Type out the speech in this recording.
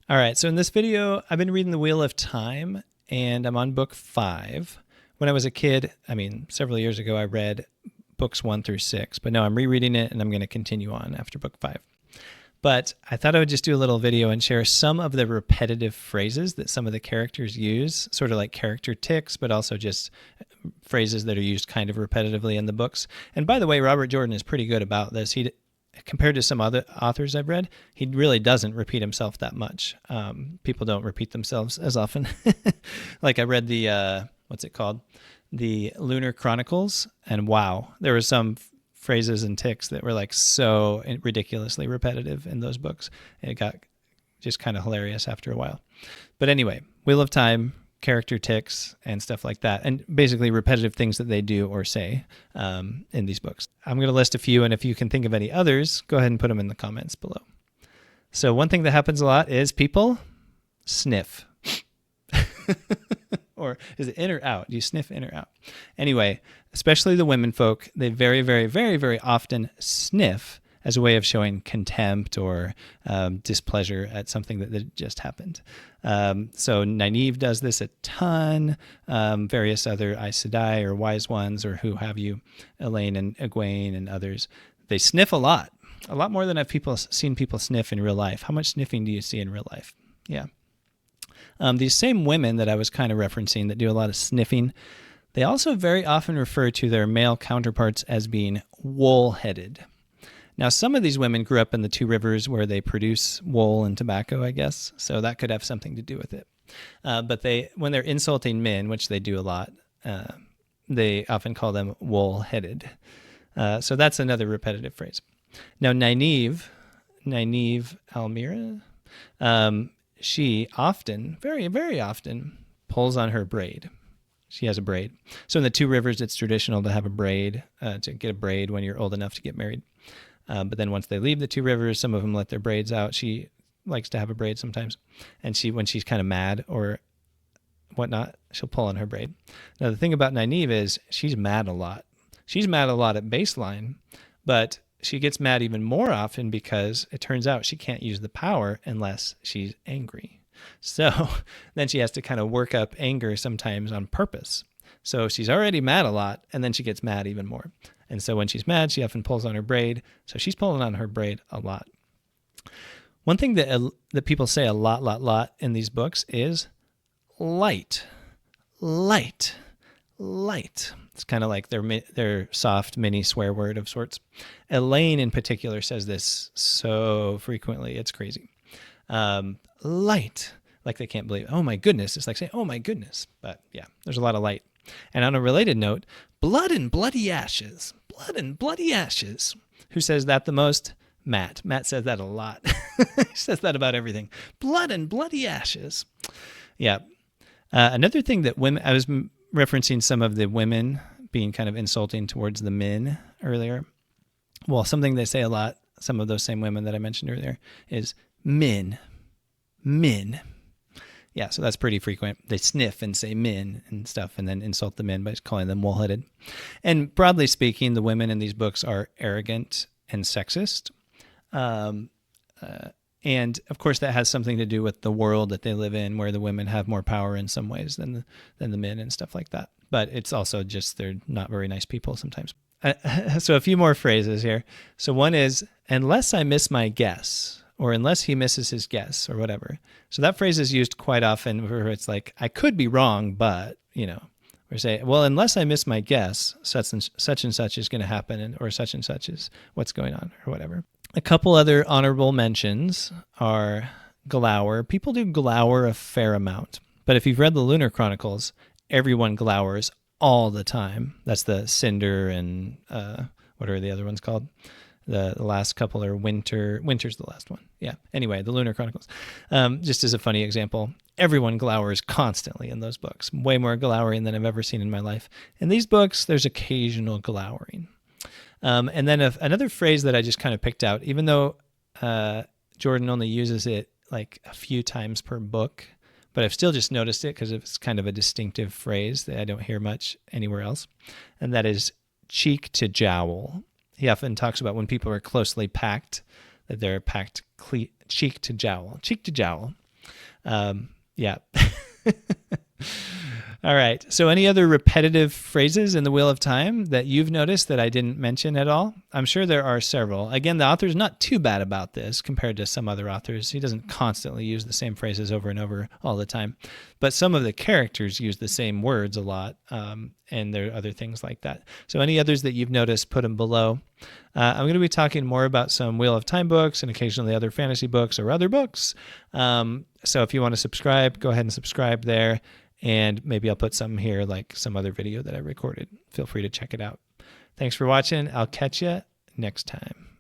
All right, so in this video, I've been reading The Wheel of Time, and I'm on book 5. When I was a kid, several years ago, I read books 1 through 6, but no, I'm rereading it, and I'm going to continue on after book 5. But I thought I would just do a little video and share some of the repetitive phrases that some of the characters use, sort of like character tics, but also just phrases that are used kind of repetitively in the books. And by the way, Robert Jordan is pretty good about this. Compared to some other authors I've read, he really doesn't repeat himself that much. People don't repeat themselves as often. Like I read the, what's it called? The Lunar Chronicles, and wow, there were some phrases and tics that were like so ridiculously repetitive in those books. And it got just kind of hilarious after a while. But anyway, Wheel of Time, character tics and stuff like that, and basically repetitive things that they do or say in these books. I'm going to list a few, and if you can think of any others, go ahead and put them in the comments below. So one thing that happens a lot is people sniff. Or is it in or out? Do you sniff in or out? Anyway, especially the women folk, they very, very, very, very often sniff as a way of showing contempt or displeasure at something that just happened. So Nynaeve does this a ton. Various other Aes Sedai or Wise Ones or who have you, Elaine and Egwene and others, they sniff a lot more than I've seen people sniff in real life. How much sniffing do you see in real life? Yeah. These same women that I was kind of referencing that do a lot of sniffing, they also very often refer to their male counterparts as being wool-headed. Now, some of these women grew up in the two rivers where they produce wool and tobacco, I guess, so that could have something to do with it. But when they're insulting men, which they do a lot, they often call them wool-headed. So that's another repetitive phrase. Now, Nynaeve Almira, she often, very, very often, pulls on her braid. She has a braid. So in the two rivers, it's traditional to have a braid, to get a braid when you're old enough to get married. But then once they leave the two rivers, some of them let their braids out. She likes to have a braid sometimes. And when she's kind of mad or whatnot, she'll pull on her braid. Now, the thing about Nynaeve is she's mad a lot. She's mad a lot at baseline, but she gets mad even more often because it turns out she can't use the power unless she's angry. So then she has to kind of work up anger sometimes on purpose. So she's already mad a lot, and then she gets mad even more. And so when she's mad, she often pulls on her braid. So she's pulling on her braid a lot. One thing that people say a lot in these books is light. Light. Light. It's kind of like their soft mini swear word of sorts. Elaine in particular says this so frequently. It's crazy. Light. Like they can't believe, oh my goodness. It's like saying, oh my goodness. But yeah, there's a lot of light. And on a related note, blood and bloody ashes. Blood and bloody ashes. Who says that the most? Matt. Matt says that a lot. He says that about everything. Blood and bloody ashes. Yeah. Another thing that women, I was referencing some of the women being kind of insulting towards the men earlier. Well, something they say a lot, some of those same women that I mentioned earlier, is men. Men. Yeah, so that's pretty frequent. They sniff and say men and stuff and then insult the men by calling them wool-headed. And broadly speaking, the women in these books are arrogant and sexist. And of course, that has something to do with the world that they live in, where the women have more power in some ways than the men and stuff like that. But it's also just they're not very nice people sometimes. So a few more phrases here. So one is, unless I miss my guess, or unless he misses his guess, or whatever. So that phrase is used quite often where it's like, I could be wrong, but, or say, well, unless I miss my guess, such and such is going to happen, or such and such is what's going on, or whatever. A couple other honorable mentions are glower. People do glower a fair amount. But if you've read the Lunar Chronicles, everyone glowers all the time. That's the Cinder and what are the other ones called? The last couple are Winter. Winter's the last one. Yeah. Anyway, the Lunar Chronicles. Just as a funny example, everyone glowers constantly in those books. Way more glowering than I've ever seen in my life. In these books, there's occasional glowering. And then another phrase that I just kind of picked out, even though Jordan only uses it like a few times per book, but I've still just noticed it because it's kind of a distinctive phrase that I don't hear much anywhere else. And that is cheek to jowl. He often talks about when people are closely packed, that they're packed cheek to jowl. Cheek to jowl. Yeah. All right. So any other repetitive phrases in the Wheel of Time that you've noticed that I didn't mention at all? I'm sure there are several. Again, the author's not too bad about this compared to some other authors. He doesn't constantly use the same phrases over and over all the time. But some of the characters use the same words a lot, and there are other things like that. So any others that you've noticed, put them below. I'm going to be talking more about some Wheel of Time books and occasionally other fantasy books or other books. So if you want to subscribe, go ahead and subscribe there. And maybe I'll put something here like some other video that I recorded. Feel free to check it out. Thanks for watching. I'll catch you next time.